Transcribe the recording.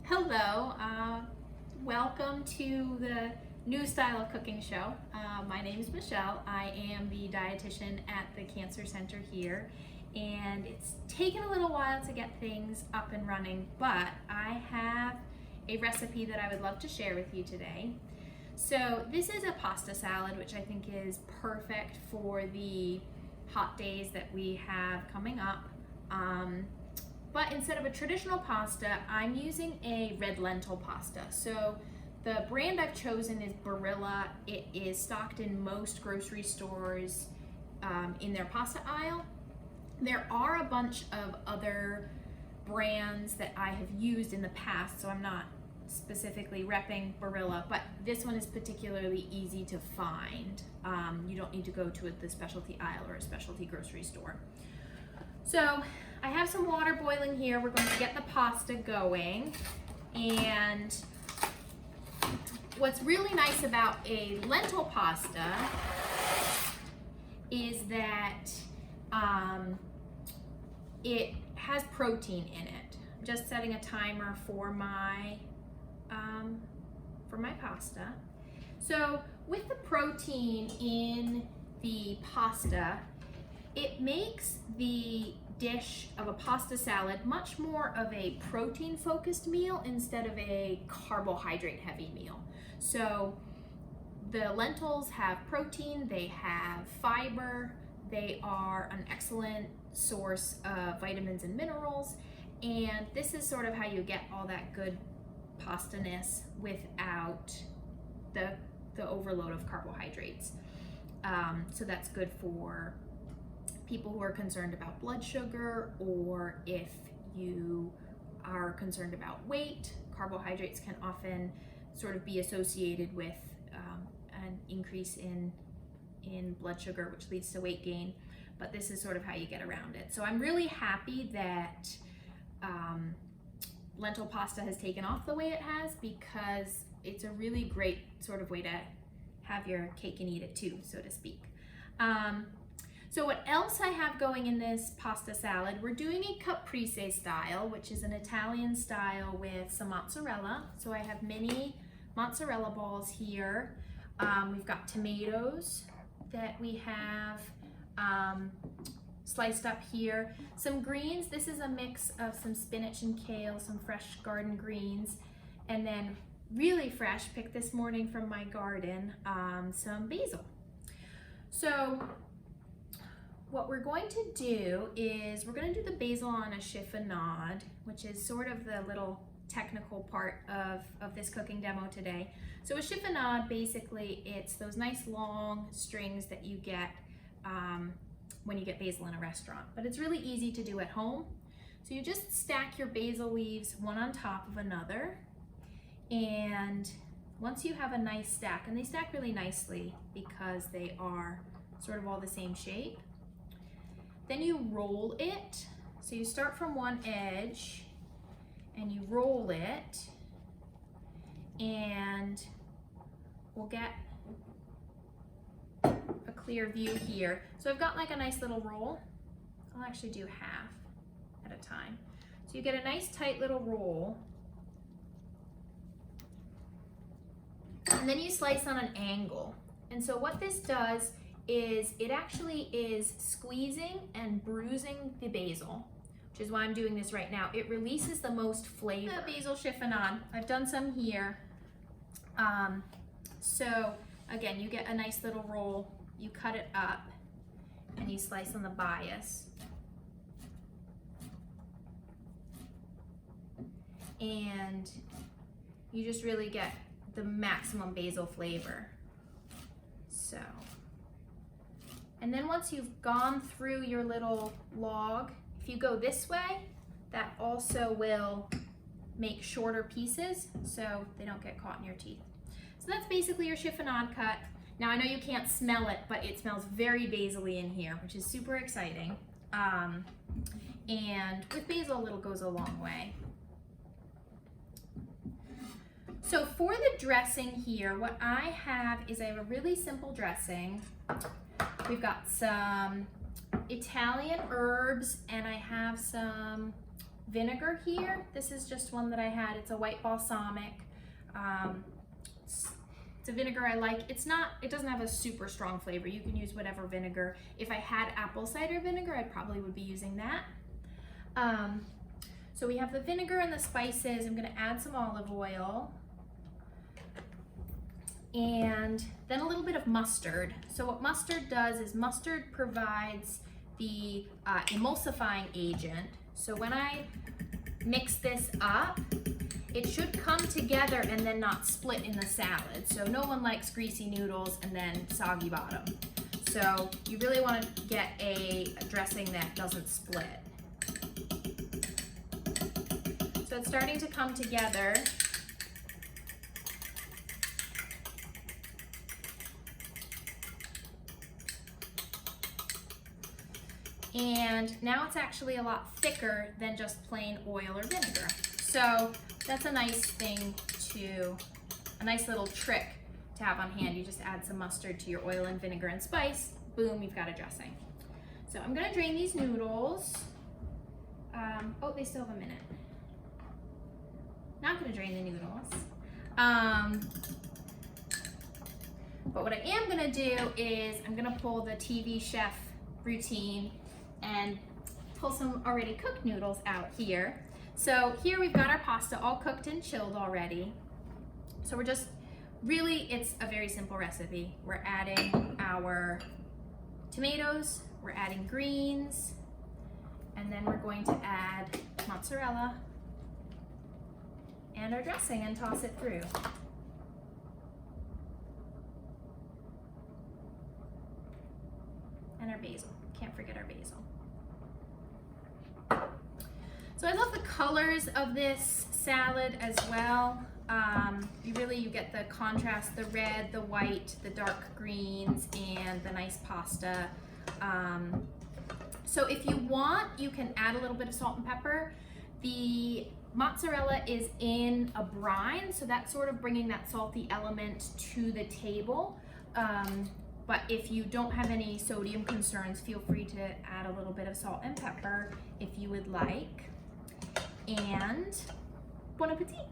Hello, welcome to the new style of cooking show. My name is Michelle. I am the dietitian at the Cancer Center here, and it's taken a little while to get things up and running, but I have a recipe that I would love to share with you today. So this is a pasta salad, which I think is perfect for the hot days that we have coming up. But instead of a traditional pasta, I'm using a red lentil pasta. So the brand I've chosen is Barilla. It is stocked in most grocery stores in their pasta aisle. There are a bunch of other brands that I have used in the past, so I'm not specifically repping Barilla, but this one is particularly easy to find. You don't need to go to the specialty aisle or a specialty grocery store. So I have some water boiling here. We're going to get the pasta going. And what's really nice about a lentil pasta is that it has protein in it. I'm just setting a timer for my pasta. So with the protein in the pasta, it makes the dish of a pasta salad much more of a protein focused meal instead of a carbohydrate heavy meal. So the lentils have protein, they have fiber, they are an excellent source of vitamins and minerals, and this is sort of how you get all that good pasta-ness without the overload of carbohydrates. So that's good for people who are concerned about blood sugar, or if you are concerned about weight. Carbohydrates can often sort of be associated with an increase in blood sugar, which leads to weight gain, but this is sort of how you get around it. So I'm really happy that lentil pasta has taken off the way it has, because it's a really great sort of way to have your cake and eat it too, so to speak. So what else I have going in this pasta salad, we're doing a Caprese style, which is an Italian style with some mozzarella. So I have mini mozzarella balls here. We've got tomatoes that we have sliced up here. Some greens, this is a mix of some spinach and kale, some fresh garden greens, and then really fresh, picked this morning from my garden, some basil. So what we're going to do is we're going to do the basil on a chiffonade, which is sort of the little technical part of this cooking demo today. So a chiffonade, basically, it's those nice long strings that you get when you get basil in a restaurant, but it's really easy to do at home. So you just stack your basil leaves one on top of another, and once you have a nice stack, and they stack really nicely because they are sort of all the same shape, then you roll it. So you start from one edge and you roll it, and we'll get a clear view here. So I've got like a nice little roll. I'll actually do half at a time. So you get a nice tight little roll, and then you slice on an angle. And so what this does is it actually is squeezing and bruising the basil, which is why I'm doing this right now. It releases the most flavor. The basil chiffonade, I've done some here. So again, you get a nice little roll, you cut it up, and you slice on the bias. And you just really get the maximum basil flavor. So, and then once you've gone through your little log, if you go this way, that also will make shorter pieces so they don't get caught in your teeth. So that's basically your chiffonade cut. Now I know you can't smell it, but it smells very basil-y in here, which is super exciting. And with basil, a little goes a long way. So for the dressing here, what I have is I have a really simple dressing. We've got some Italian herbs, and I have some vinegar here. This is just one that I had. It's a white balsamic. It's a vinegar I like. It doesn't have a super strong flavor. You can use whatever vinegar. If I had apple cider vinegar, I probably would be using that. So we have the vinegar and the spices. I'm gonna add some olive oil. And then a little bit of mustard. So what mustard does is mustard provides the emulsifying agent. So when I mix this up, it should come together and then not split in the salad. So no one likes greasy noodles and then soggy bottom. So you really want to get a dressing that doesn't split. So it's starting to come together. And now it's actually a lot thicker than just plain oil or vinegar. So that's a nice thing a nice little trick to have on hand. You just add some mustard to your oil and vinegar and spice, boom, you've got a dressing. So I'm gonna drain these noodles. Oh, they still have a minute. Not gonna drain the noodles. But what I am gonna do is I'm gonna pull the TV chef routine and pull some already cooked noodles out here. So here we've got our pasta all cooked and chilled already. So we're just, really, it's a very simple recipe. We're adding our tomatoes, we're adding greens, and then we're going to add mozzarella and our dressing and toss it through. And our basil, can't forget our basil. So I love the colors of this salad as well. You get the contrast, the red, the white, the dark greens, and the nice pasta. So if you want, you can add a little bit of salt and pepper. The mozzarella is in a brine, so that's sort of bringing that salty element to the table. But if you don't have any sodium concerns, feel free to add a little bit of salt and pepper if you would like. And bon appetit!